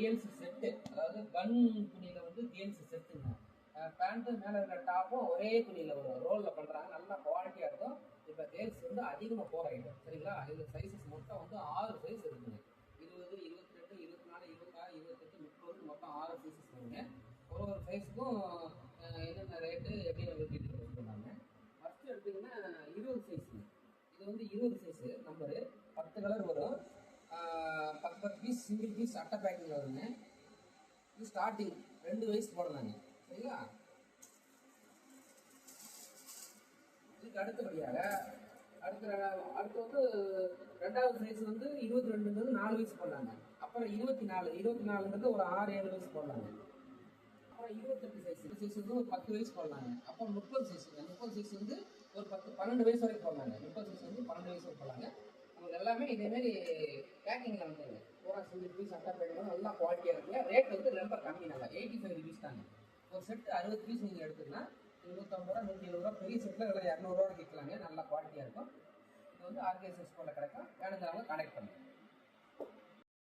Jeans set, அதாவது பன் துணியில் வந்து ஜீன்ஸ் செட்டுங்க. பேண்ட்டு மேலே இருக்கிற டாப்பும் ஒரே துணியில் வரும், ரோலில் பண்ணுறாங்க, நல்லா குவாலிட்டியாக இருக்கும். இப்போ ஜீன்ஸ் வந்து அதிகமாக போகிற ஐட்டம் சரிங்களா. இது சைஸஸ் மொத்தம் வந்து 6 சைஸ் இருக்குங்க. 20, 22, 24, 26, 28, 30 மொத்தம் 6 சைஸஸ் வருங்க. ஒரு சைஸுக்கும் என்னென்ன ரேட்டு எப்படின்னு டீட்டெயில் சொல்லுவாங்க. ஃபஸ்ட்டு எடுத்திங்கன்னா 20 சைஸுங்க. இது வந்து 20 சைஸு நம்பரு, 10 கலர் வரும். 10 பீஸ் சிங்கிள் பீஸ் அட்டை பேக்கிங் வருங்க. இது ஸ்டார்டிங் 2 வயசு போடலாங்க சரிங்களா. இதுக்கு அடுத்தபடியாக அடுத்து வந்து 2வது சைஸ் வந்து 22ங்கிறது 4 வயசு போடலாங்க. அப்புறம் 24ங்கிறது ஒரு 6-7 வயசு போடலாங்க. அப்புறம் 28 சைஸ் வந்து ஒரு 10 வயசு போடலாங்க. அப்புறம் 30 சைஸ் வந்து ஒரு 12 வயசு வரைக்கும் போடலாங்க. 30 சைஸ் வந்து 12 வயசு வரைக்கும் போடலாங்க. உங்களுக்கு எல்லாமே இதேமாரி பேக்கிங்கில் வந்துங்க. பூரா சிங்கிள் பீஸ் அட்டை பேக்கிங் நல்லா குவாலிட்டியாக இருக்குங்க. ரேட் வந்து ரொம்ப கம்மி, நல்லா 85 ருபீஸ் தாங்க. ஒரு செட்டு 60 பீஸ் நீங்கள் எடுத்துக்கலாம். 150 ரூபா, 170 ரூபா, பெரிய செட்டில் எல்லாம் 200 ரூபா விற்கலாங்க. நல்லா குவாலிட்டியாக இருக்கும். இது வந்து ஆர்கே சிக்ஸ் போல கிடைக்கும். வேணுங்கிறவங்க கான்டாக்ட் பண்ணுங்கள்.